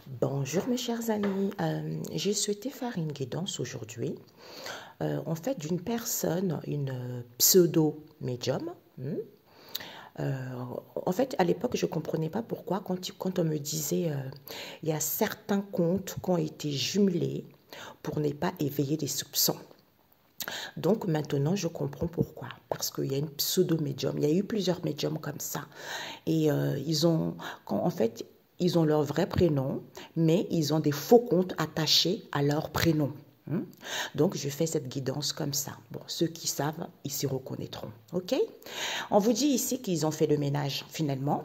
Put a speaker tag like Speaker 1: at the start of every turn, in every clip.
Speaker 1: Bonjour mes chers amis, j'ai souhaité faire une guidance aujourd'hui en fait d'une personne, une pseudo-médium. En fait, à l'époque, je ne comprenais pas pourquoi quand on me disait il y a certains comptes qui ont été jumelés pour ne pas éveiller des soupçons. Donc maintenant, je comprends pourquoi. Parce qu'il y a une pseudo-médium. Il y a eu plusieurs médiums comme ça. Et en fait, ils ont leur vrai prénom, mais ils ont des faux comptes attachés à leur prénom. Donc, je fais cette guidance comme ça. Bon, ceux qui savent, ils s'y reconnaîtront. OK? On vous dit ici qu'ils ont fait le ménage, finalement.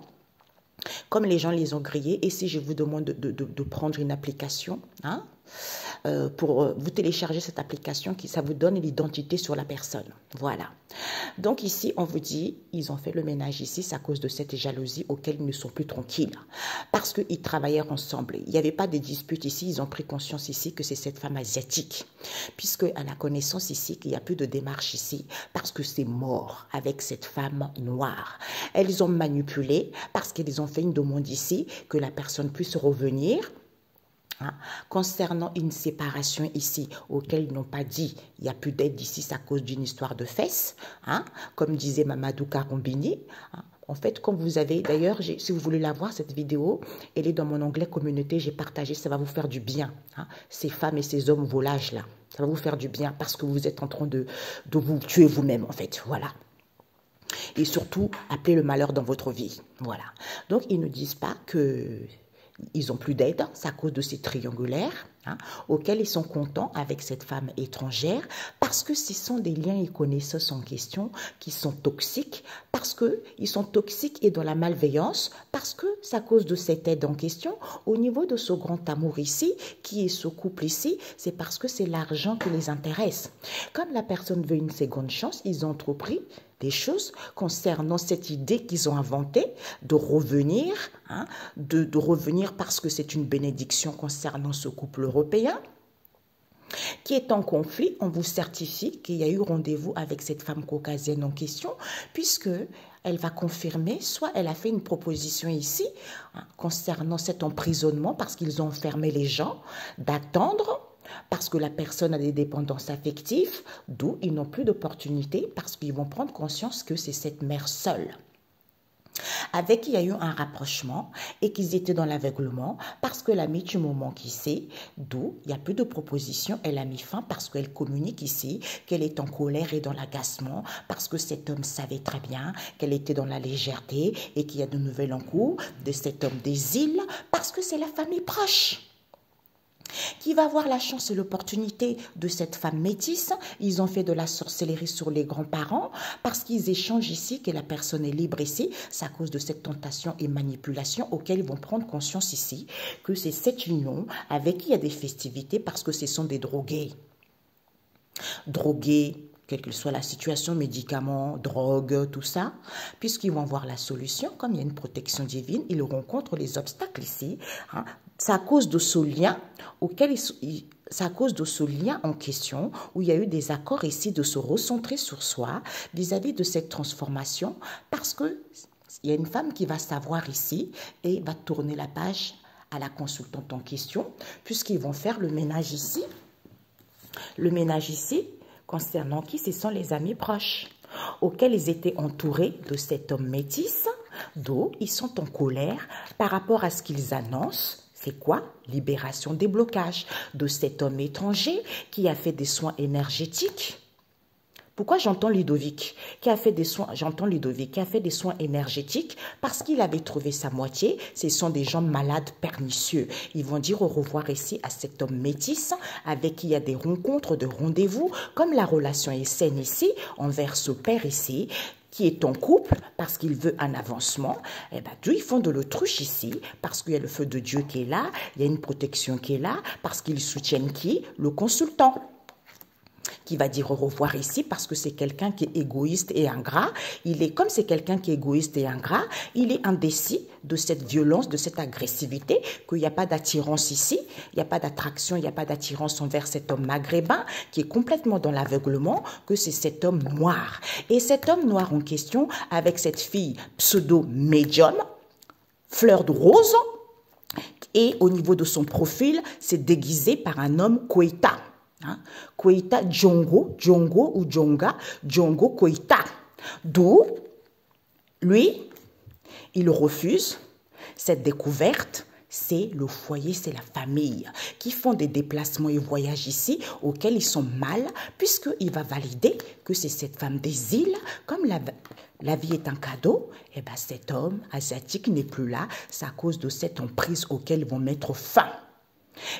Speaker 1: Comme les gens les ont grillés, et si je vous demande de prendre une application, pour vous télécharger cette application, ça vous donne l'identité sur la personne. Voilà. Donc ici, on vous dit, ils ont fait le ménage ici, c'est à cause de cette jalousie auquel ils ne sont plus tranquilles. Parce qu'ils travaillaient ensemble. Il n'y avait pas de dispute ici, ils ont pris conscience ici que c'est cette femme asiatique. Puisque à la connaissance ici, qu'il n'y a plus de démarche ici, parce que c'est mort avec cette femme noire. Elles ont manipulé, parce qu'ils ont fait une demande ici, que la personne puisse revenir. Concernant une séparation ici, auquel ils n'ont pas dit, il n'y a plus d'aide ici, c'est à cause d'une histoire de fesses, comme disait Mamadou Karombini. En fait, comme vous avez, d'ailleurs, si vous voulez la voir, cette vidéo, elle est dans mon onglet communauté, j'ai partagé, ça va vous faire du bien. Ces femmes et ces hommes volages là, ça va vous faire du bien parce que vous êtes en train de vous tuer vous-même, en fait, voilà. Et surtout, appelez le malheur dans votre vie, voilà. Donc, ils ne disent pas que ils n'ont plus d'aide, c'est à cause de ces triangulaires auxquels ils sont contents avec cette femme étrangère parce que ce sont des liens et connaissances en question qui sont toxiques, parce qu'ils sont toxiques et dans la malveillance, parce que c'est à cause de cette aide en question. Au niveau de ce grand amour ici, qui est ce couple ici, c'est parce que c'est l'argent qui les intéresse. Comme la personne veut une seconde chance, ils ont entrepris des choses concernant cette idée qu'ils ont inventée de revenir, de revenir parce que c'est une bénédiction concernant ce couple européen qui est en conflit. On vous certifie qu'il y a eu rendez-vous avec cette femme caucasienne en question, puisque elle va confirmer, soit elle a fait une proposition ici concernant cet emprisonnement parce qu'ils ont enfermé les gens, d'attendre parce que la personne a des dépendances affectives, d'où ils n'ont plus d'opportunité parce qu'ils vont prendre conscience que c'est cette mère seule avec qui il y a eu un rapprochement et qu'ils étaient dans l'aveuglement parce que la mis du moment qui sait, d'où il n'y a plus de proposition, elle a mis fin parce qu'elle communique ici, qu'elle est en colère et dans l'agacement parce que cet homme savait très bien qu'elle était dans la légèreté et qu'il y a de nouvelles en cours de cet homme des îles parce que c'est la famille proche qui va avoir la chance et l'opportunité de cette femme métisse. Ils ont fait de la sorcellerie sur les grands-parents parce qu'ils échangent ici, que la personne est libre ici. C'est à cause de cette tentation et manipulation auxquelles ils vont prendre conscience ici que c'est cette union avec qui il y a des festivités parce que ce sont des drogués. Drogués, quelle que soit la situation, médicaments, drogue, tout ça, puisqu'ils vont voir la solution, comme il y a une protection divine, ils rencontrent les obstacles ici. C'est à cause de ce lien c'est à cause de ce lien en question où il y a eu des accords ici de se recentrer sur soi vis-à-vis de cette transformation, parce que il y a une femme qui va savoir ici et va tourner la page à la consultante en question, puisqu'ils vont faire le ménage ici. Le ménage ici, concernant qui ce sont les amis proches, auxquels ils étaient entourés de cet homme métis, d'où ils sont en colère par rapport à ce qu'ils annoncent. C'est quoi? Libération des blocages de cet homme étranger qui a fait des soins énergétiques. Pourquoi j'entends Ludovic qui a fait des soins? J'entends Ludovic qui a fait des soins énergétiques parce qu'il avait trouvé sa moitié. Ce sont des gens malades pernicieux. Ils vont dire au revoir ici à cet homme métis avec qui il y a des rencontres, de rendez-vous, comme la relation est saine ici envers ce père ici qui est en couple parce qu'il veut un avancement, et bien, ils font de l'autruche ici parce qu'il y a le feu de Dieu qui est là, il y a une protection qui est là, parce qu'ils soutiennent qui? Le consultant, qui va dire au revoir ici parce que c'est quelqu'un qui est égoïste et ingrat. Comme c'est quelqu'un qui est égoïste et ingrat, il est indécis de cette violence, de cette agressivité, qu'il n'y a pas d'attirance ici, il n'y a pas d'attraction, il n'y a pas d'attirance envers cet homme maghrébin qui est complètement dans l'aveuglement, que c'est cet homme noir. Et cet homme noir en question, avec cette fille pseudo-médium, fleur de rose, Et au niveau de son profil, c'est déguisé par un homme Koita. Hein? Koita Djongo, Djongo ou Djonga, Djongo Koita. D'où, lui, il refuse cette découverte. C'est le foyer, c'est la famille qui font des déplacements et voyages ici auxquels ils sont mal, puisqu'il va valider que c'est cette femme des îles, comme la vie est un cadeau, et bien cet homme asiatique n'est plus là, c'est à cause de cette emprise auquel ils vont mettre fin.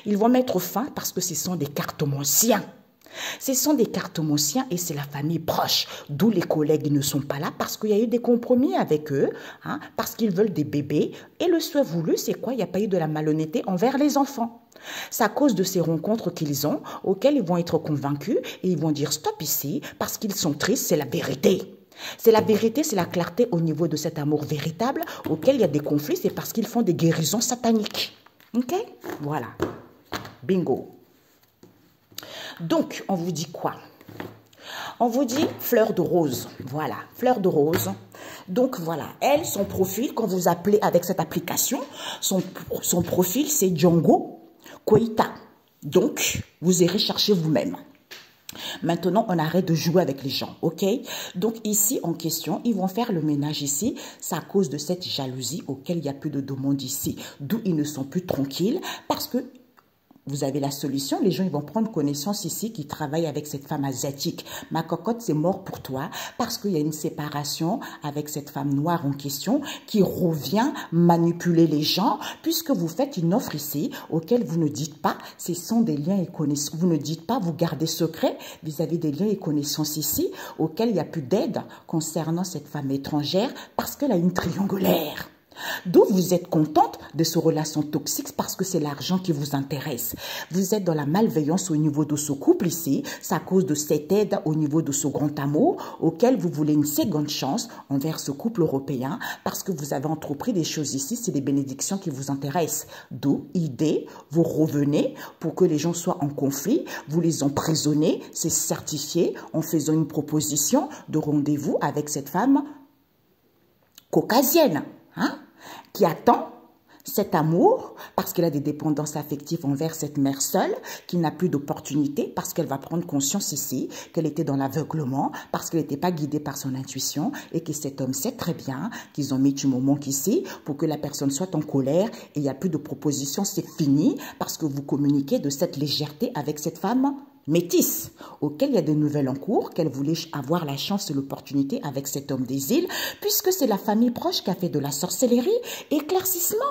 Speaker 1: Ils vont mettre fin parce que ce sont des cartomanciens. Ce sont des cartomanciens et c'est la famille proche, d'où les collègues ne sont pas là parce qu'il y a eu des compromis avec eux, hein, parce qu'ils veulent des bébés. Et le souhait voulu, c'est quoi? Il n'y a pas eu de la malhonnêteté envers les enfants. C'est à cause de ces rencontres qu'ils ont, auxquelles ils vont être convaincus et ils vont dire stop ici parce qu'ils sont tristes, c'est la vérité. C'est la vérité, c'est la clarté au niveau de cet amour véritable auquel il y a des conflits, c'est parce qu'ils font des guérisons sataniques. Ok? Voilà. Bingo. Donc, on vous dit quoi? On vous dit fleur de rose. Voilà, fleur de rose. Donc, voilà, elle, son profil, quand vous appelez avec cette application, son profil, c'est Djongo Koita. Donc, vous irez chercher vous-même. Maintenant, on arrête de jouer avec les gens, ok? Donc, ici, en question, ils vont faire le ménage ici. C'est à cause de cette jalousie auquel il n'y a plus de demande ici. D'où ils ne sont plus tranquilles parce que vous avez la solution, les gens ils vont prendre connaissance ici qui travaillent avec cette femme asiatique. Ma cocotte, c'est mort pour toi parce qu'il y a une séparation avec cette femme noire en question qui revient manipuler les gens puisque vous faites une offre ici auquel vous ne dites pas, ce sont des liens et connaissances. Vous ne dites pas, vous gardez secret vis-à-vis des liens et connaissances ici auxquels il n'y a plus d'aide concernant cette femme étrangère parce qu'elle a une triangulaire. D'où vous êtes contente de ces relations toxiques parce que c'est l'argent qui vous intéresse. Vous êtes dans la malveillance au niveau de ce couple ici. C'est à cause de cette aide au niveau de ce grand amour auquel vous voulez une seconde chance envers ce couple européen parce que vous avez entrepris des choses ici. C'est des bénédictions qui vous intéressent. D'où, idée, vous revenez pour que les gens soient en conflit. Vous les emprisonnez, c'est certifié en faisant une proposition de rendez-vous avec cette femme caucasienne. Hein, qui attend cet amour parce qu'elle a des dépendances affectives envers cette mère seule qui n'a plus d'opportunité parce qu'elle va prendre conscience ici qu'elle était dans l'aveuglement parce qu'elle n'était pas guidée par son intuition et que cet homme sait très bien qu'ils ont mis du moment qu'ici pour que la personne soit en colère et il n'y a plus de proposition, c'est fini parce que vous communiquez de cette légèreté avec cette femme métisse, auquel il y a des nouvelles en cours, qu'elle voulait avoir la chance et l'opportunité avec cet homme des îles, puisque c'est la famille proche qui a fait de la sorcellerie, éclaircissement.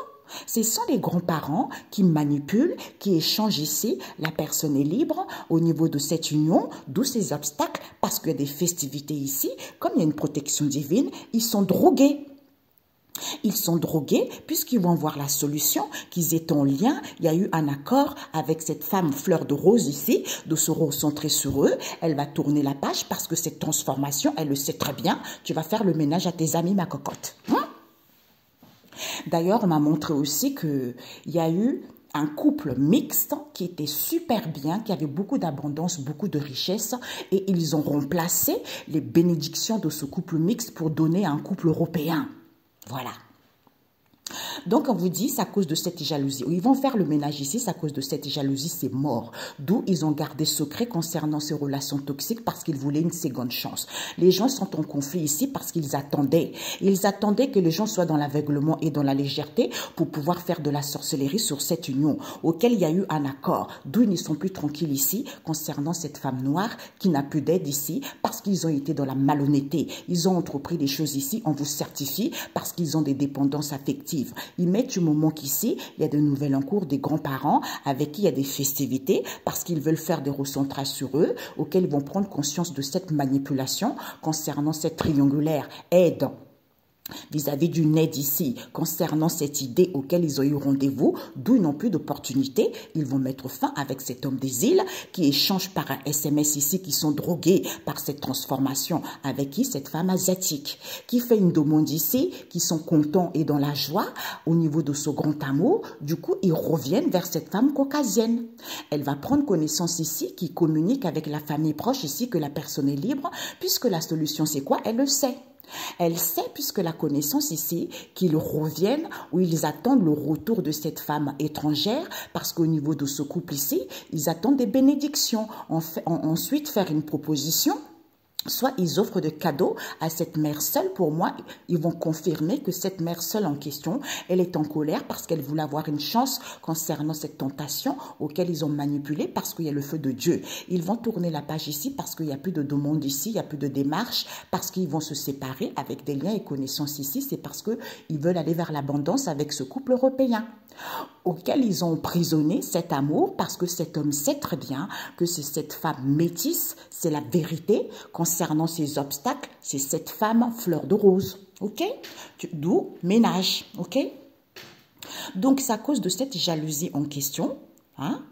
Speaker 1: Ce sont les grands-parents qui manipulent, qui échangent ici. La personne est libre au niveau de cette union, d'où ces obstacles, parce qu'il y a des festivités ici, comme il y a une protection divine, ils sont drogués. Ils sont drogués puisqu'ils vont voir la solution, qu'ils étaient en lien. Il y a eu un accord avec cette femme fleur de rose ici, de se recentrer sur eux. Elle va tourner la page parce que cette transformation, elle le sait très bien. Tu vas faire le ménage à tes amis, ma cocotte. D'ailleurs, on m'a montré aussi qu'il y a eu un couple mixte qui était super bien, qui avait beaucoup d'abondance, beaucoup de richesse et ils ont remplacé les bénédictions de ce couple mixte pour donner à un couple européen. Voilà. Donc, on vous dit, c'est à cause de cette jalousie. Ils vont faire le ménage ici, c'est à cause de cette jalousie, c'est mort. D'où ils ont gardé secret concernant ces relations toxiques parce qu'ils voulaient une seconde chance. Les gens sont en conflit ici parce qu'ils attendaient. Ils attendaient que les gens soient dans l'aveuglement et dans la légèreté pour pouvoir faire de la sorcellerie sur cette union, auquel il y a eu un accord. D'où ils ne sont plus tranquilles ici concernant cette femme noire qui n'a plus d'aide ici parce qu'ils ont été dans la malhonnêteté. Ils ont entrepris des choses ici, on vous certifie, parce qu'ils ont des dépendances affectives. Ils mettent du moment qu'ici, il y a de nouvelles en cours des grands-parents avec qui il y a des festivités parce qu'ils veulent faire des recentrages sur eux, auxquels ils vont prendre conscience de cette manipulation concernant cette triangulaire aide vis-à-vis d'une aide ici concernant cette idée auquel ils ont eu rendez-vous, d'où ils n'ont plus d'opportunité. Ils vont mettre fin avec cet homme des îles qui échange par un SMS ici, qui sont drogués par cette transformation avec qui cette femme asiatique qui fait une demande ici, qui sont contents et dans la joie au niveau de ce grand amour. Du coup, ils reviennent vers cette femme caucasienne. Elle va prendre connaissance ici, qui communique avec la famille proche ici, que la personne est libre, puisque la solution c'est quoi? Elle le sait. Elle sait, puisque la connaissance ici, qu'ils reviennent ou ils attendent le retour de cette femme étrangère, parce qu'au niveau de ce couple ici, ils attendent des bénédictions. Ensuite, faire une proposition. Soit ils offrent de cadeaux à cette mère seule. Pour moi, ils vont confirmer que cette mère seule en question, elle est en colère parce qu'elle voulait avoir une chance concernant cette tentation auquel ils ont manipulé parce qu'il y a le feu de Dieu. Ils vont tourner la page ici parce qu'il n'y a plus de demande ici, il n'y a plus de démarche, parce qu'ils vont se séparer avec des liens et connaissances ici. C'est parce qu'ils veulent aller vers l'abondance avec ce couple européen auquel ils ont emprisonné cet amour parce que cet homme sait très bien que c'est cette femme métisse, c'est la vérité concernant ces obstacles, c'est cette femme fleur de rose, ok? D'où ménage, ok? Donc c'est à cause de cette jalousie en question, hein?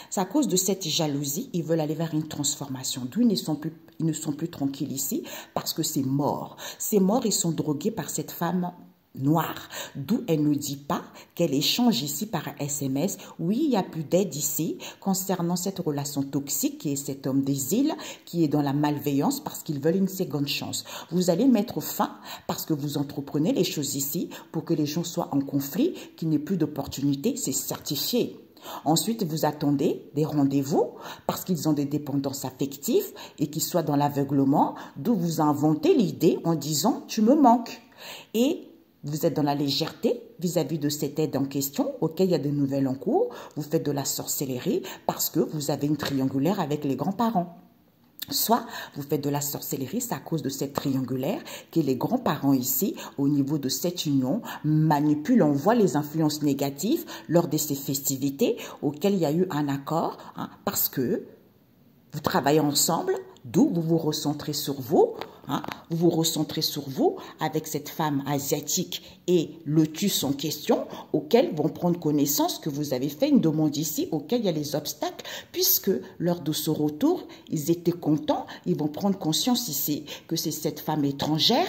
Speaker 1: C'est à cause de cette jalousie, ils veulent aller vers une transformation, d'où ils ne sont plus tranquilles ici parce que c'est mort. C'est mort, ils sont drogués par cette femme noire, d'où elle ne dit pas qu'elle échange ici par SMS. Oui, il n'y a plus d'aide ici concernant cette relation toxique qui est cet homme des îles qui est dans la malveillance parce qu'ils veulent une seconde chance. Vous allez mettre fin parce que vous entreprenez les choses ici pour que les gens soient en conflit, qu'il n'y ait plus d'opportunités, c'est certifié. Ensuite, vous attendez des rendez-vous parce qu'ils ont des dépendances affectives et qu'ils soient dans l'aveuglement, d'où vous inventez l'idée en disant « tu me manques ». Et vous êtes dans la légèreté vis-à-vis de cette aide en question, auquel il y a des nouvelles en cours. Vous faites de la sorcellerie parce que vous avez une triangulaire avec les grands-parents. Soit vous faites de la sorcellerie, c'est à cause de cette triangulaire que les grands-parents ici, au niveau de cette union, manipulent, envoient les influences négatives lors de ces festivités auxquelles il y a eu un accord, hein, parce que vous travaillez ensemble, d'où vous vous recentrez sur vous. Hein, vous vous recentrez sur vous avec cette femme asiatique et le tueur en question auquel vont prendre connaissance que vous avez fait une demande ici auquel il y a les obstacles puisque lors de ce retour, ils étaient contents, ils vont prendre conscience ici que c'est cette femme étrangère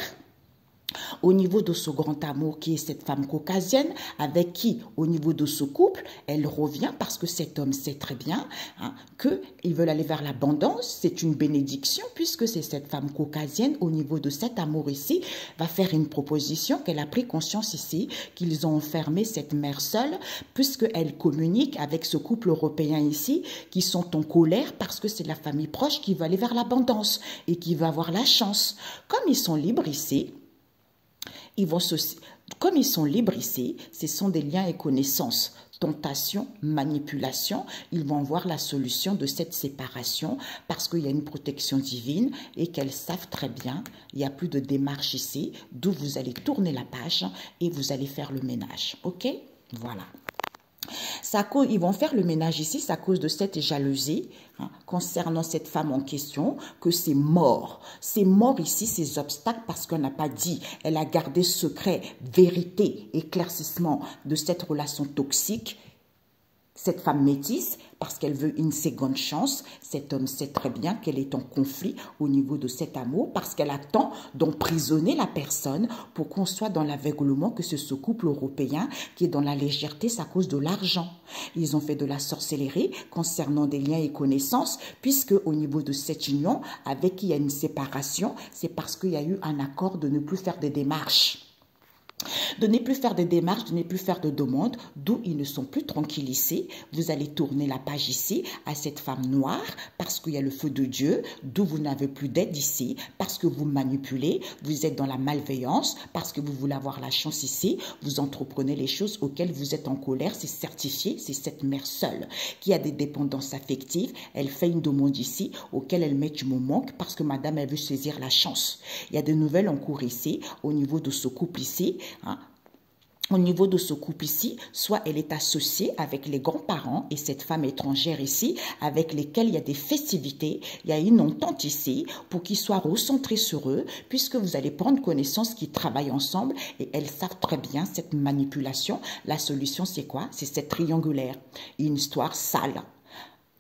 Speaker 1: au niveau de ce grand amour qui est cette femme caucasienne, avec qui, au niveau de ce couple, elle revient parce que cet homme sait très bien hein, qu'ils veulent aller vers l'abondance. C'est une bénédiction puisque c'est cette femme caucasienne, au niveau de cet amour ici, va faire une proposition qu'elle a pris conscience ici, qu'ils ont enfermé cette mère seule, puisqu'elle communique avec ce couple européen ici, qui sont en colère parce que c'est la famille proche qui va aller vers l'abondance et qui va avoir la chance. Comme ils sont libres ici, comme ils sont libres ici, ce sont des liens et connaissances, tentation, manipulation, ils vont voir la solution de cette séparation parce qu'il y a une protection divine et qu'elles savent très bien, il n'y a plus de démarche ici, d'où vous allez tourner la page et vous allez faire le ménage, ok? Voilà. Ils vont faire le ménage ici, c'est à cause de cette jalousie hein, concernant cette femme en question, que c'est mort. C'est mort ici, ces obstacles, parce qu'on n'a pas dit. Elle a gardé secret, vérité, éclaircissement de cette relation toxique. Cette femme métisse, parce qu'elle veut une seconde chance, cet homme sait très bien qu'elle est en conflit au niveau de cet amour, parce qu'elle attend d'emprisonner la personne pour qu'on soit dans l'aveuglement, que c'est ce couple européen qui est dans la légèreté, c'est à cause de l'argent. Ils ont fait de la sorcellerie concernant des liens et connaissances, puisque au niveau de cette union, avec qui il y a une séparation, c'est parce qu'il y a eu un accord de ne plus faire des démarches. De ne plus faire de démarches, de ne plus faire de demandes, d'où ils ne sont plus tranquilles ici. Vous allez tourner la page ici à cette femme noire parce qu'il y a le feu de Dieu, d'où vous n'avez plus d'aide ici, parce que vous manipulez, vous êtes dans la malveillance, parce que vous voulez avoir la chance ici, vous entreprenez les choses auxquelles vous êtes en colère, c'est certifié, c'est cette mère seule qui a des dépendances affectives, elle fait une demande ici auquel elle met tu me manques parce que madame elle veut saisir la chance. Il y a des nouvelles en cours ici, au niveau de ce couple ici, hein. Au niveau de ce couple ici, soit elle est associée avec les grands-parents et cette femme étrangère ici, avec lesquels il y a des festivités, il y a une entente ici pour qu'ils soient recentrés sur eux, puisque vous allez prendre connaissance qu'ils travaillent ensemble et elles savent très bien cette manipulation. La solution, c'est quoi? C'est cette triangulaire, une histoire sale.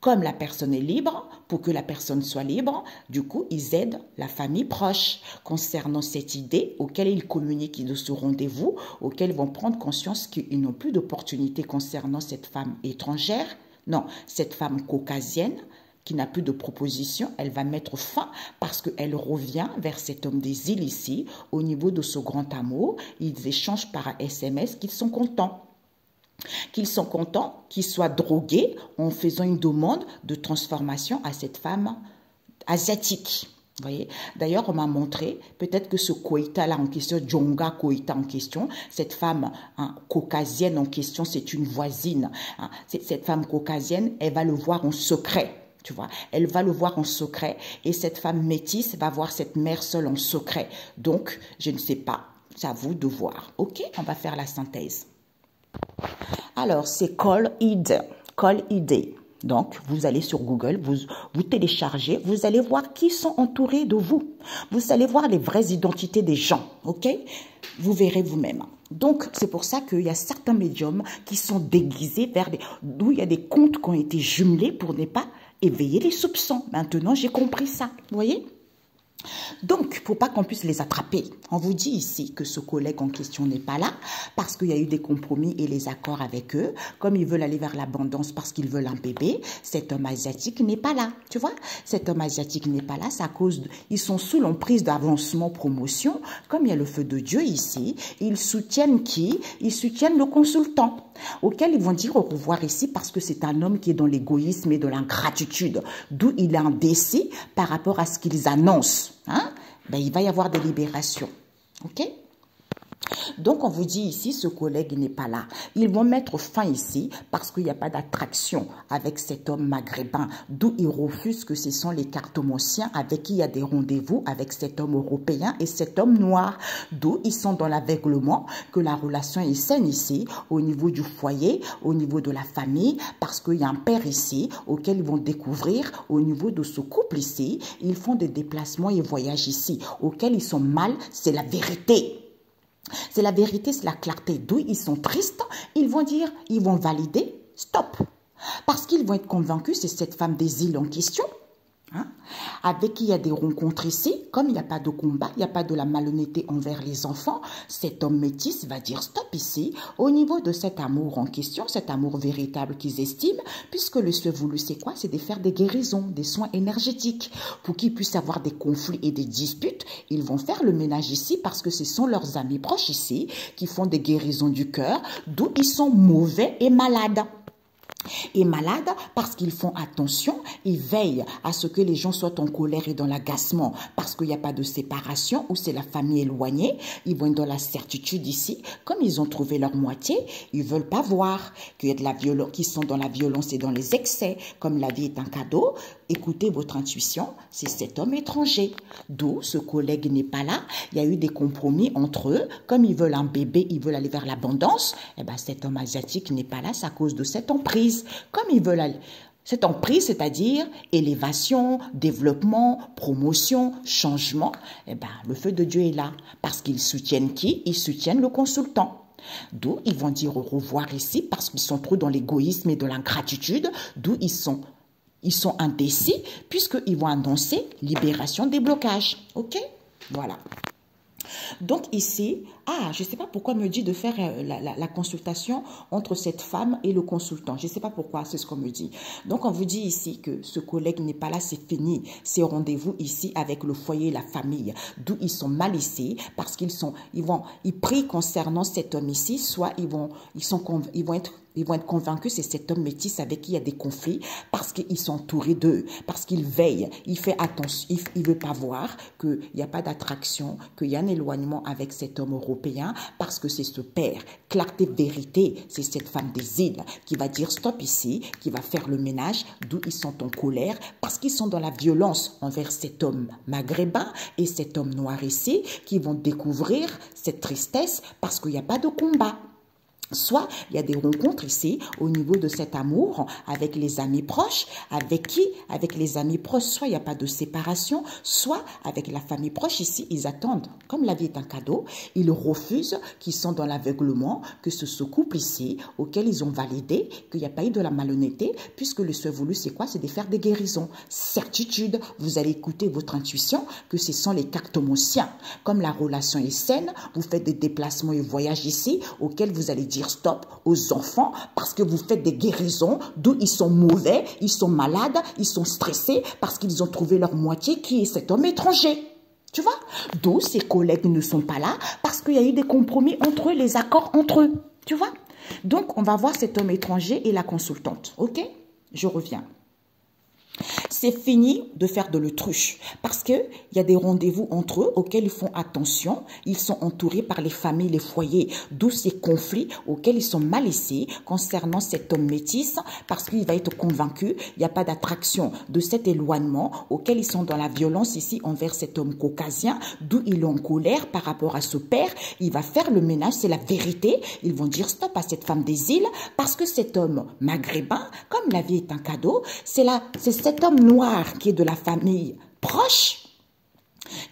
Speaker 1: Comme la personne est libre, pour que la personne soit libre, du coup, ils aident la famille proche concernant cette idée auquel ils communiquent de ce rendez-vous, auquel ils vont prendre conscience qu'ils n'ont plus d'opportunité concernant cette femme étrangère, non, cette femme caucasienne, qui n'a plus de proposition, elle va mettre fin parce qu'elle revient vers cet homme des îles ici, au niveau de ce grand amour. Ils échangent par SMS qu'ils sont contents. Qu'ils sont contents qu'il soit drogué en faisant une demande de transformation à cette femme asiatique. Vous voyez? D'ailleurs, on m'a montré, peut-être que ce Koïta-là en question, Djonga Koïta en question, cette femme caucasienne en question, c'est une voisine. Cette femme caucasienne, elle va le voir en secret. Tu vois, elle va le voir en secret et cette femme métisse va voir cette mère seule en secret. Donc, je ne sais pas, c'est à vous de voir. Ok, on va faire la synthèse. Alors, c'est Call ID. Call ID. Donc, vous allez sur Google, vous téléchargez, vous allez voir qui sont entourés de vous. Vous allez voir les vraies identités des gens, ok? Vous verrez vous-même. Donc, c'est pour ça qu'il y a certains médiums qui sont déguisés vers d'où il y a des comptes qui ont été jumelés pour ne pas éveiller les soupçons. Maintenant, j'ai compris ça, vous voyez? Donc, pour pas qu'on puisse les attraper, on vous dit ici que ce collègue en question n'est pas là parce qu'il y a eu des compromis et les accords avec eux. Comme ils veulent aller vers l'abondance parce qu'ils veulent un bébé, cet homme asiatique n'est pas là. Tu vois, cet homme asiatique n'est pas là, c'est à cause ils sont sous l'emprise d'avancement, promotion. Comme il y a le feu de Dieu ici, ils soutiennent qui? Ils soutiennent le consultant, auquel ils vont dire au revoir ici parce que c'est un homme qui est dans l'égoïsme et dans l'ingratitude, d'où il est indécis par rapport à ce qu'ils annoncent. Hein? Ben, il va y avoir des libérations. Ok? Donc, on vous dit ici, ce collègue n'est pas là. Ils vont mettre fin ici parce qu'il n'y a pas d'attraction avec cet homme maghrébin, d'où ils refusent que ce sont les cartomanciens avec qui il y a des rendez-vous avec cet homme européen et cet homme noir, d'où ils sont dans l'aveuglement, que la relation est saine ici, au niveau du foyer, au niveau de la famille, parce qu'il y a un père ici auquel ils vont découvrir, au niveau de ce couple ici, ils font des déplacements et voyagent ici, auxquels ils sont mal, c'est la vérité. C'est la vérité, c'est la clarté. D'où ils sont tristes, ils vont dire, ils vont valider, stop. Parce qu'ils vont être convaincus, c'est cette femme des îles en question, hein, avec qui il y a des rencontres ici. Comme il n'y a pas de combat, il n'y a pas de la malhonnêteté envers les enfants, cet homme métis va dire stop ici, au niveau de cet amour en question, cet amour véritable qu'ils estiment, puisque le souhait voulu, c'est quoi? C'est de faire des guérisons, des soins énergétiques. Pour qu'ils puissent avoir des conflits et des disputes, ils vont faire le ménage ici parce que ce sont leurs amis proches ici qui font des guérisons du cœur, d'où ils sont mauvais et malades. Et malades parce qu'ils font attention, ils veillent à ce que les gens soient en colère et dans l'agacement parce qu'il n'y a pas de séparation ou c'est la famille éloignée. Ils vont être dans la certitude ici, comme ils ont trouvé leur moitié, ils ne veulent pas voir qu'il y a de la violence, qu'ils sont dans la violence et dans les excès. Comme la vie est un cadeau, écoutez votre intuition, c'est cet homme étranger. D'où ce collègue n'est pas là, il y a eu des compromis entre eux, comme ils veulent un bébé, ils veulent aller vers l'abondance, et ben cet homme asiatique n'est pas là, c'est à cause de cette emprise. Comme ils veulent aller, cette emprise, c'est-à-dire élévation, développement, promotion, changement, eh ben, le feu de Dieu est là. Parce qu'ils soutiennent qui? Ils soutiennent le consultant. D'où ils vont dire au revoir ici, parce qu'ils sont trop dans l'égoïsme et dans l'ingratitude, d'où ils sont indécis, puisqu'ils vont annoncer libération des blocages. Ok? Voilà. Donc ici, je ne sais pas pourquoi on me dit de faire la consultation entre cette femme et le consultant. Je ne sais pas pourquoi, c'est ce qu'on me dit. Donc on vous dit ici que ce collègue n'est pas là, c'est fini. C'est rendez-vous ici avec le foyer et la famille. D'où ils sont mal ici parce ils prient concernant cet homme ici, soit ils vont être convaincus, c'est cet homme métis avec qui il y a des conflits parce qu'ils sont entourés d'eux, parce qu'ils veillent. Il fait attention, il ne veut pas voir qu'il n'y a pas d'attraction, qu'il y a un éloignement avec cet homme européen parce que c'est ce père. Clarté, vérité, c'est cette femme des îles qui va dire stop ici, qui va faire le ménage, d'où ils sont en colère parce qu'ils sont dans la violence envers cet homme maghrébin et cet homme noir ici qui vont découvrir cette tristesse parce qu'il n'y a pas de combat. Soit il y a des rencontres ici au niveau de cet amour avec les amis proches, avec qui? Avec les amis proches, soit il n'y a pas de séparation, soit avec la famille proche ici, ils attendent. Comme la vie est un cadeau, ils refusent qu'ils sont dans l'aveuglement, que ce couple ici, auquel ils ont validé, qu'il n'y a pas eu de la malhonnêteté, puisque le souhait voulu, c'est quoi? C'est de faire des guérisons. Certitude, vous allez écouter votre intuition, que ce sont les cartomanciens. Comme la relation est saine, vous faites des déplacements et voyages ici, auxquels vous allez dire dire stop aux enfants parce que vous faites des guérisons, d'où ils sont mauvais, ils sont malades, ils sont stressés parce qu'ils ont trouvé leur moitié qui est cet homme étranger. Tu vois? D'où ses collègues ne sont pas là parce qu'il y a eu des compromis entre eux, les accords entre eux. Tu vois? Donc, on va voir cet homme étranger et la consultante. Ok? Je reviens. C'est fini de faire de l'autruche parce qu'il y a des rendez-vous entre eux auxquels ils font attention. Ils sont entourés par les familles, les foyers, d'où ces conflits auxquels ils sont mal laissés concernant cet homme métis parce qu'il va être convaincu, il n'y a pas d'attraction de cet éloignement auquel ils sont dans la violence ici envers cet homme caucasien, d'où il est en colère par rapport à ce père. Il va faire le ménage, c'est la vérité. Ils vont dire stop à cette femme des îles parce que cet homme maghrébin, comme la vie est un cadeau, c'est cet homme noir qui est de la famille proche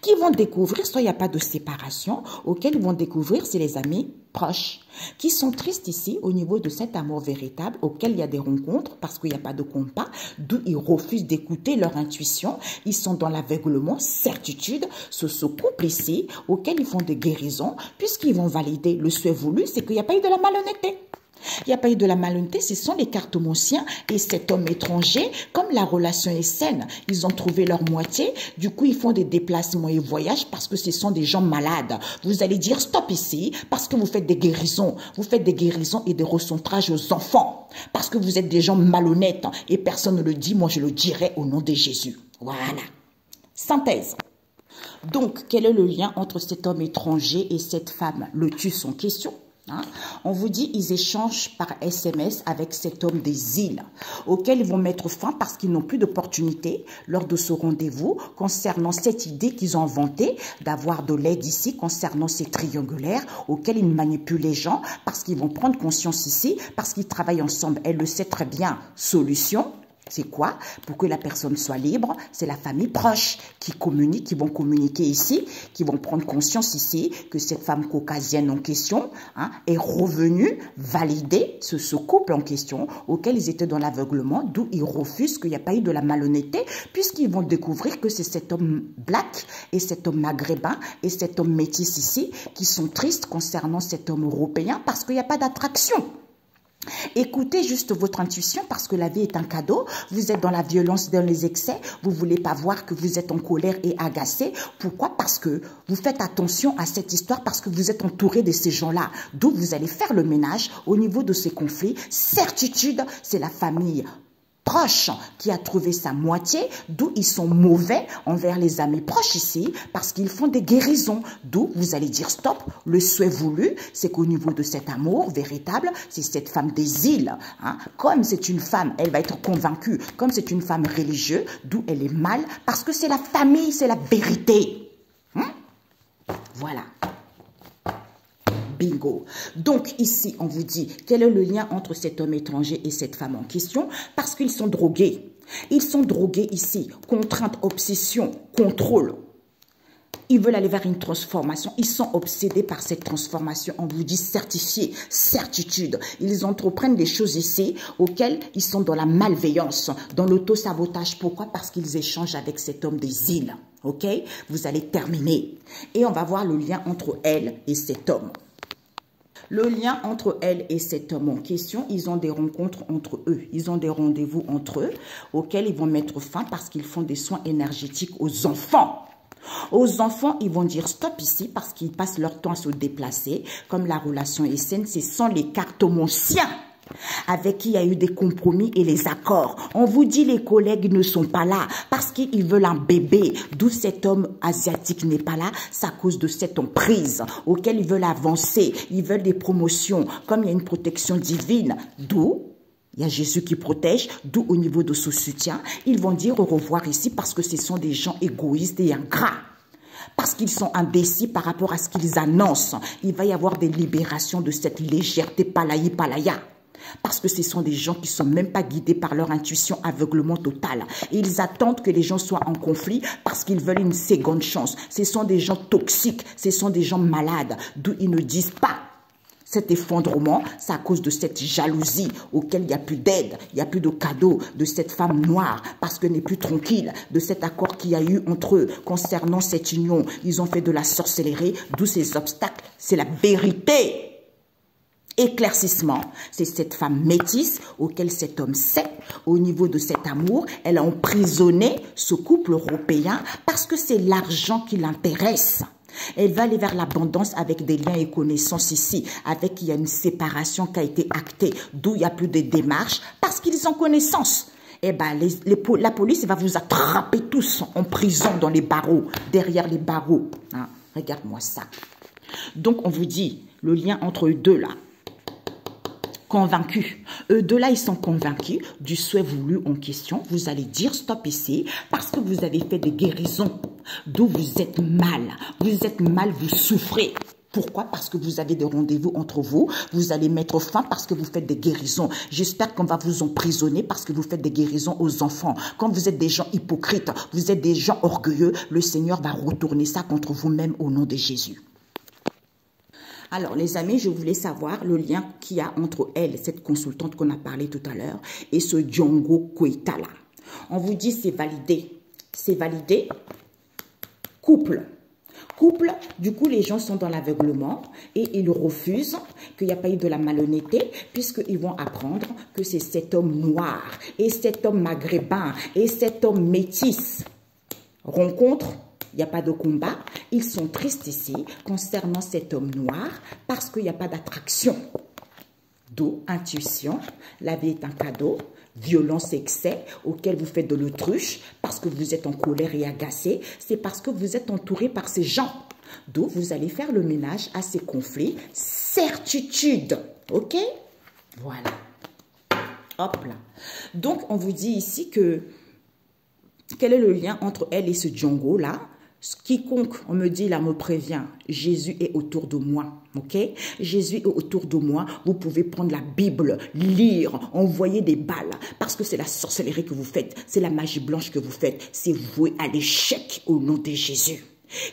Speaker 1: qui vont découvrir, soit il n'y a pas de séparation, auquel ils vont découvrir, c'est les amis proches, qui sont tristes ici au niveau de cet amour véritable, auquel il y a des rencontres, parce qu'il n'y a pas de compas, d'où ils refusent d'écouter leur intuition, ils sont dans l'aveuglement, certitude, ce couple ici, auquel ils font des guérisons, puisqu'ils vont valider le souhait voulu, c'est qu'il n'y a pas eu de la malhonnêteté. Il n'y a pas eu de la malhonnêteté, ce sont les cartomanciens et cet homme étranger, comme la relation est saine, ils ont trouvé leur moitié, du coup ils font des déplacements et voyages parce que ce sont des gens malades. Vous allez dire stop ici parce que vous faites des guérisons et des recentrages aux enfants, parce que vous êtes des gens malhonnêtes et personne ne le dit, moi je le dirai au nom de Jésus. Voilà. Synthèse. Donc, quel est le lien entre cet homme étranger et cette femme le tusse en question? On vous dit, ils échangent par SMS avec cet homme des îles, auquel ils vont mettre fin parce qu'ils n'ont plus d'opportunité lors de ce rendez-vous concernant cette idée qu'ils ont inventée d'avoir de l'aide ici concernant ces triangulaires auxquels ils manipulent les gens parce qu'ils vont prendre conscience ici, parce qu'ils travaillent ensemble. Elle le sait très bien, solution. C'est quoi? Pour que la personne soit libre, c'est la famille proche qui communique, qui vont communiquer ici, qui vont prendre conscience ici que cette femme caucasienne en question est revenue valider ce couple en question auquel ils étaient dans l'aveuglement, d'où ils refusent qu'il n'y a pas eu de la malhonnêteté, puisqu'ils vont découvrir que c'est cet homme black et cet homme maghrébin et cet homme métis ici qui sont tristes concernant cet homme européen parce qu'il n'y a pas d'attraction. Écoutez juste votre intuition parce que la vie est un cadeau. Vous êtes dans la violence, dans les excès. Vous ne voulez pas voir que vous êtes en colère et agacé. Pourquoi? Parce que vous faites attention à cette histoire parce que vous êtes entouré de ces gens-là. D'où vous allez faire le ménage au niveau de ces conflits. Certitude, c'est la famille proche qui a trouvé sa moitié, d'où ils sont mauvais envers les amis proches ici, parce qu'ils font des guérisons, d'où vous allez dire stop, le souhait voulu, c'est qu'au niveau de cet amour véritable, c'est cette femme des îles, comme c'est une femme, elle va être convaincue, comme c'est une femme religieuse, d'où elle est mal, parce que c'est la famille, c'est la vérité. Voilà. Bingo. Donc ici, on vous dit, quel est le lien entre cet homme étranger et cette femme en question? Parce qu'ils sont drogués. Ils sont drogués ici. Contrainte, obsession, contrôle. Ils veulent aller vers une transformation. Ils sont obsédés par cette transformation. On vous dit certifié, certitude. Ils entreprennent des choses ici auxquelles ils sont dans la malveillance, dans l'auto-sabotage. Pourquoi? Parce qu'ils échangent avec cet homme des îles. Ok? Vous allez terminer. Et on va voir le lien entre elle et cet homme. Le lien entre elle et cet homme en question, ils ont des rencontres entre eux. Ils ont des rendez-vous entre eux auxquels ils vont mettre fin parce qu'ils font des soins énergétiques aux enfants. Aux enfants, ils vont dire stop ici parce qu'ils passent leur temps à se déplacer. Comme la relation est saine, ce sont les cartomanciens avec qui il y a eu des compromis et les accords. On vous dit les collègues ne sont pas là parce qu'ils veulent un bébé. D'où cet homme asiatique n'est pas là, c'est à cause de cette emprise auquel ils veulent avancer. Ils veulent des promotions. Comme il y a une protection divine, d'où il y a Jésus qui protège, d'où au niveau de ce soutien, ils vont dire au revoir ici parce que ce sont des gens égoïstes et ingrats. Parce qu'ils sont indécis par rapport à ce qu'ils annoncent. Il va y avoir des libérations de cette légèreté palaya. Parce que ce sont des gens qui ne sont même pas guidés par leur intuition, aveuglement total. Et ils attendent que les gens soient en conflit parce qu'ils veulent une seconde chance. Ce sont des gens toxiques, ce sont des gens malades, d'où ils ne disent pas. Cet effondrement, c'est à cause de cette jalousie auquel il n'y a plus d'aide, il n'y a plus de cadeaux de cette femme noire parce qu'elle n'est plus tranquille, de cet accord qu'il y a eu entre eux concernant cette union. Ils ont fait de la sorcellerie, d'où ces obstacles. C'est la vérité.
Speaker 2: éclaircissement, c'est cette femme métisse auquel cet homme sait, au niveau de cet amour, elle a emprisonné ce couple européen parce que c'est l'argent qui l'intéresse. Elle va aller vers l'abondance avec des liens et connaissances ici, il y a une séparation qui a été actée, d'où il n'y a plus de démarches, parce qu'ils ont connaissance. Eh ben, la police va vous attraper tous en prison dans les barreaux, derrière les barreaux. Hein? Regarde-moi ça. Donc, on vous dit, le lien entre eux deux là, convaincus. Eux deux là, ils sont convaincus du souhait voulu en question. Vous allez dire stop ici parce que vous avez fait des guérisons. D'où vous êtes mal. Vous êtes mal, vous souffrez. Pourquoi? Parce que vous avez des rendez-vous entre vous. Vous allez mettre fin parce que vous faites des guérisons. J'espère qu'on va vous emprisonner parce que vous faites des guérisons aux enfants. Quand vous êtes des gens hypocrites, vous êtes des gens orgueilleux, le Seigneur va retourner ça contre vous-même au nom de Jésus. Alors, les amis, je voulais savoir le lien qu'il y a entre elle, cette consultante qu'on a parlé tout à l'heure, et ce Django Koita là. On vous dit c'est validé. C'est validé. Couple. Couple, du coup, les gens sont dans l'aveuglement et ils refusent qu'il n'y a pas eu de la malhonnêteté puisqu'ils vont apprendre que c'est cet homme noir et cet homme maghrébin et cet homme métis. Rencontre. Il n'y a pas de combat. Ils sont tristes ici concernant cet homme noir parce qu'il n'y a pas d'attraction. D'où intuition. La vie est un cadeau. Violence, excès auquel vous faites de l'autruche parce que vous êtes en colère et agacé. C'est parce que vous êtes entouré par ces gens. D'où vous allez faire le ménage à ces conflits. Certitude. OK? Voilà. Hop là. Donc, on vous dit ici que quel est le lien entre elle et ce Django là? Quiconque, on me dit, là, me prévient, Jésus est autour de moi, ok? Jésus est autour de moi, vous pouvez prendre la Bible, lire, envoyer des balles, parce que c'est la sorcellerie que vous faites, c'est la magie blanche que vous faites, c'est voué à l'échec au nom de Jésus.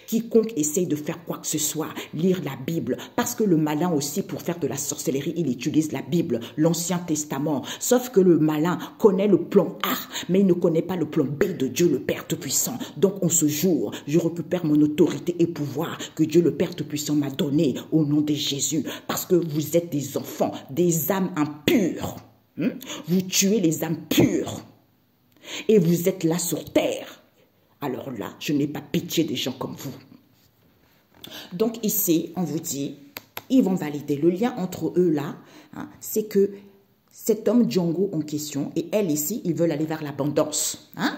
Speaker 2: Quiconque essaye de faire quoi que ce soit, lire la Bible, parce que le malin aussi, pour faire de la sorcellerie, il utilise la Bible, l'Ancien Testament. Sauf que le malin connaît le plan A, mais il ne connaît pas le plan B de Dieu le Père Tout-Puissant. Donc en ce jour, je récupère mon autorité et pouvoir que Dieu le Père Tout-Puissant m'a donné au nom de Jésus, parce que vous êtes des enfants, des âmes impures. Vous tuez les âmes pures et vous êtes là sur terre. Alors là, je n'ai pas pitié des gens comme vous. Donc ici, on vous dit, ils vont valider. Le lien entre eux là, hein, c'est que cet homme Django en question et elle ici, ils veulent aller vers l'abondance. Hein,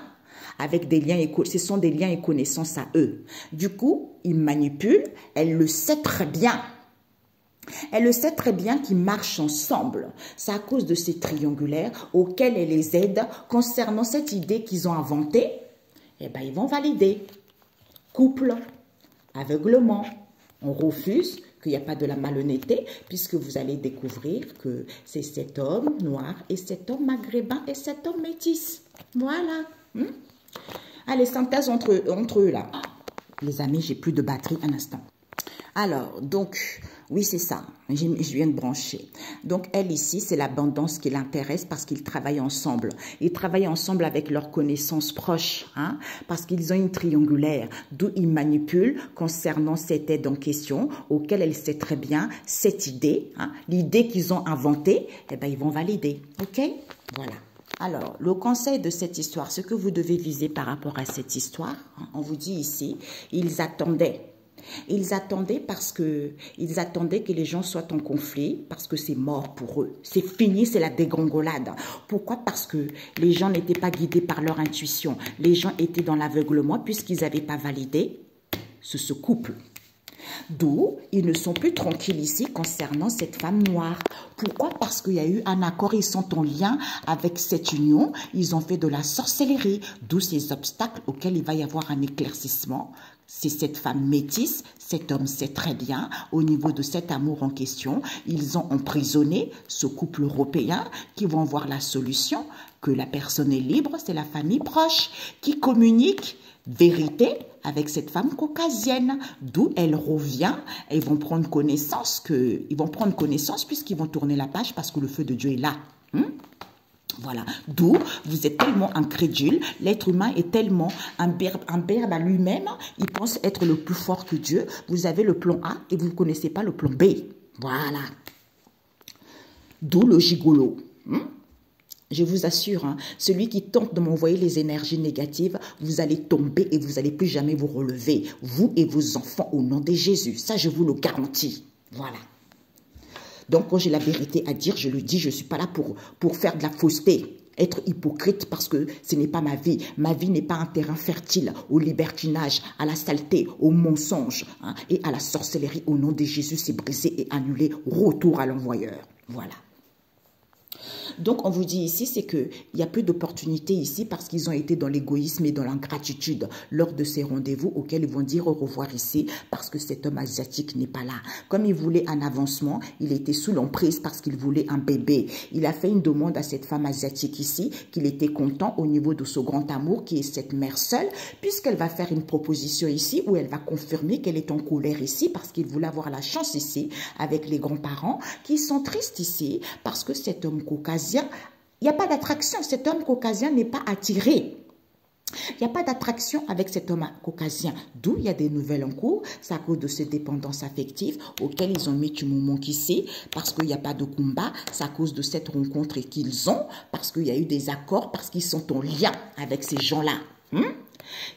Speaker 2: avec des liens et ce sont des liens et connaissances à eux. Du coup, ils manipulent, elle le sait très bien. Elle le sait très bien qu'ils marchent ensemble. C'est à cause de ces triangulaires auxquels elle les aide concernant cette idée qu'ils ont inventée. Eh bien, ils vont valider. Couple, aveuglement. On refuse qu'il n'y a pas de la malhonnêteté puisque vous allez découvrir que c'est cet homme noir et cet homme maghrébin et cet homme métis. Voilà. Allez, synthèse entre eux là. Les amis, j'ai plus de batterie un instant. Alors, donc, oui, c'est ça. Je viens de brancher. Donc, elle ici, c'est l'abondance qui l'intéresse parce qu'ils travaillent ensemble. Ils travaillent ensemble avec leurs connaissances proches, hein, parce qu'ils ont une triangulaire, d'où ils manipulent concernant cette aide en question, auquel elle sait très bien cette idée, hein, l'idée qu'ils ont inventée, eh ben, ils vont valider. OK? Voilà. Alors, le conseil de cette histoire, ce que vous devez viser par rapport à cette histoire, hein, on vous dit ici, ils attendaient. Ils attendaient que les gens soient en conflit parce que c'est mort pour eux. C'est fini, c'est la dégringolade. Pourquoi? Parce que les gens n'étaient pas guidés par leur intuition. Les gens étaient dans l'aveuglement puisqu'ils n'avaient pas validé ce couple. D'où ils ne sont plus tranquilles ici concernant cette femme noire. Pourquoi? Parce qu'il y a eu un accord, ils sont en lien avec cette union, ils ont fait de la sorcellerie, d'où ces obstacles auxquels il va y avoir un éclaircissement. C'est cette femme métisse, cet homme sait très bien, au niveau de cet amour en question, ils ont emprisonné ce couple européen qui vont voir la solution, que la personne est libre, c'est la famille proche qui communique vérité avec cette femme caucasienne, d'où elle revient, et ils vont prendre connaissance puisqu'ils vont tourner la page parce que le feu de Dieu est là. Voilà, d'où vous êtes tellement incrédule, l'être humain est tellement un berbe à lui-même, il pense être le plus fort que Dieu, vous avez le plan A et vous ne connaissez pas le plan B. Voilà. D'où le gigolo. Je vous assure, hein, celui qui tente de m'envoyer les énergies négatives, vous allez tomber et vous n'allez plus jamais vous relever. Vous et vos enfants au nom de Jésus. Ça, je vous le garantis. Voilà. Donc, quand j'ai la vérité à dire, je le dis, je ne suis pas là pour faire de la fausseté, être hypocrite parce que ce n'est pas ma vie. Ma vie n'est pas un terrain fertile au libertinage, à la saleté, au mensonge hein, et à la sorcellerie. Au nom de Jésus, c'est brisé et annulé. Retour à l'envoyeur. Voilà. Donc, on vous dit ici, c'est qu'il n'y a plus d'opportunités ici parce qu'ils ont été dans l'égoïsme et dans l'ingratitude lors de ces rendez-vous auxquels ils vont dire au revoir ici parce que cet homme asiatique n'est pas là. Comme il voulait un avancement, il était sous l'emprise parce qu'il voulait un bébé. Il a fait une demande à cette femme asiatique ici qu'il était content au niveau de ce grand amour qui est cette mère seule puisqu'elle va faire une proposition ici où elle va confirmer qu'elle est en colère ici parce qu'il voulait avoir la chance ici avec les grands-parents qui sont tristes ici parce que cet homme caucasien, il n'y a pas d'attraction. Cet homme caucasien n'est pas attiré. Il n'y a pas d'attraction avec cet homme caucasien. D'où il y a des nouvelles en cours. C'est à cause de ces dépendances affectives auxquelles ils ont mis du moment qu'ici. Parce qu'il n'y a pas de combat. C'est à cause de cette rencontre qu'ils ont. Parce qu'il y a eu des accords. Parce qu'ils sont en lien avec ces gens-là.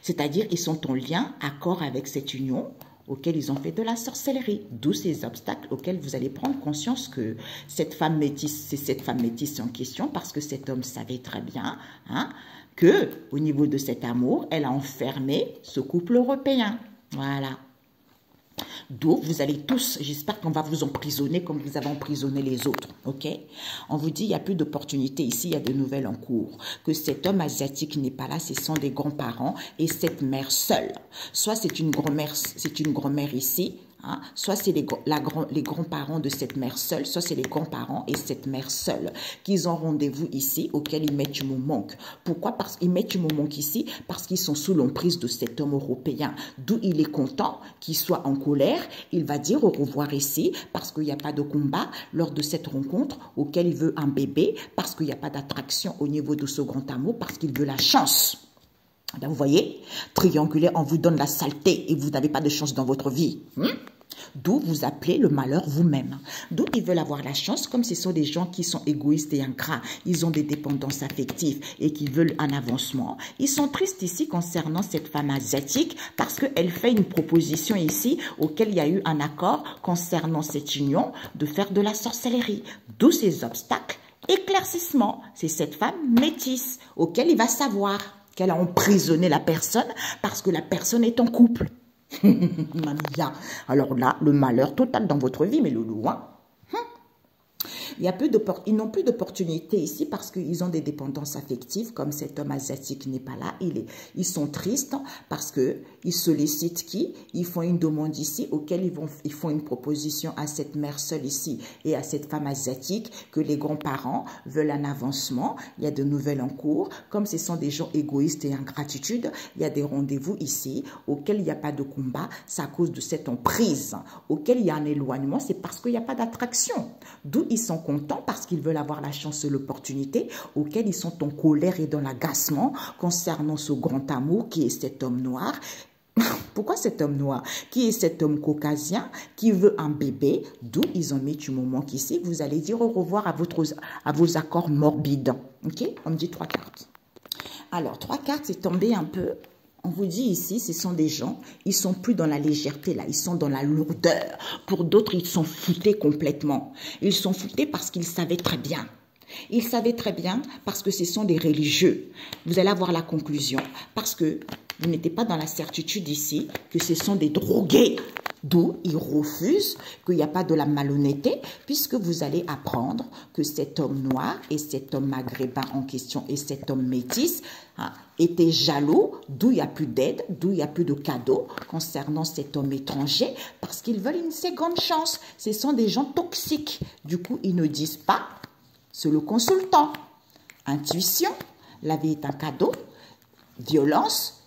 Speaker 2: C'est-à-dire ils sont en lien, accord avec cette union auxquels ils ont fait de la sorcellerie. D'où ces obstacles auxquels vous allez prendre conscience que cette femme métisse, c'est cette femme métisse en question parce que cet homme savait très bien hein, que au niveau de cet amour, elle a enfermé ce couple européen. Voilà. D'où vous allez tous, j'espère qu'on va vous emprisonner comme vous avez emprisonné les autres, ok? On vous dit, il n'y a plus d'opportunités ici, il y a de nouvelles en cours. Que cet homme asiatique n'est pas là, ce sont des grands-parents et cette mère seule. Soit c'est une grand-mère ici, hein, soit c'est les grands-parents de cette mère seule, soit c'est les grands-parents et cette mère seule qu'ils ont rendez-vous ici auquel ils mettent du manque. Pourquoi? Parce qu'ils mettent du manque ici parce qu'ils sont sous l'emprise de cet homme européen. D'où il est content qu'il soit en colère. Il va dire au revoir ici parce qu'il n'y a pas de combat lors de cette rencontre auquel il veut un bébé parce qu'il n'y a pas d'attraction au niveau de ce grand amour parce qu'il veut la chance. Ben vous voyez, triangulaire, on vous donne la saleté et vous n'avez pas de chance dans votre vie. D'où vous appelez le malheur vous-même. D'où ils veulent avoir la chance, comme ce sont des gens qui sont égoïstes et ingrats. Ils ont des dépendances affectives et qui veulent un avancement. Ils sont tristes ici concernant cette femme asiatique parce qu'elle fait une proposition ici auquel il y a eu un accord concernant cette union de faire de la sorcellerie. D'où ces obstacles. Éclaircissement, c'est cette femme métisse auquel il va savoir qu'elle a emprisonné la personne parce que la personne est en couple. Mamia. Alors là, le malheur total dans votre vie, mais le loin. Ils n'ont plus d'opportunités ici parce qu'ils ont des dépendances affectives, comme cet homme asiatique n'est pas là. Ils sont tristes parce qu'ils sollicitent qui? Ils font une demande ici auquel ils font une proposition à cette mère seule ici et à cette femme asiatique que les grands-parents veulent un avancement. Il y a de nouvelles en cours. Comme ce sont des gens égoïstes et ingratitude, il y a des rendez-vous ici auxquels il n'y a pas de combat. C'est à cause de cette emprise auquel il y a un éloignement. C'est parce qu'il n'y a pas d'attraction. D'où ils sont contents parce qu'ils veulent avoir la chance et l'opportunité auxquels ils sont en colère et dans l'agacement concernant ce grand amour qui est cet homme noir. Pourquoi cet homme noir? Qui est cet homme caucasien qui veut un bébé? D'où ils ont mis du moment qu'ici, vous allez dire au revoir à vos accords morbides. Ok? On me dit 3 cartes. Alors, 3 cartes, c'est tombé un peu. On vous dit ici, ce sont des gens, ils sont plus dans la légèreté là, ils sont dans la lourdeur. Pour d'autres, ils sont foutés complètement. Ils sont foutés parce qu'ils savaient très bien. Ils savaient très bien parce que ce sont des religieux. Vous allez avoir la conclusion parce que vous n'êtes pas dans la certitude ici que ce sont des drogués. D'où ils refusent qu'il n'y a pas de la malhonnêteté puisque vous allez apprendre que cet homme noir et cet homme maghrébin en question et cet homme métis étaient jaloux, d'où il n'y a plus d'aide, d'où il n'y a plus de cadeaux concernant cet homme étranger parce qu'ils veulent une seconde chance. Ce sont des gens toxiques. Du coup, ils ne disent pas, c'est le consultant. Intuition, la vie est un cadeau, violence,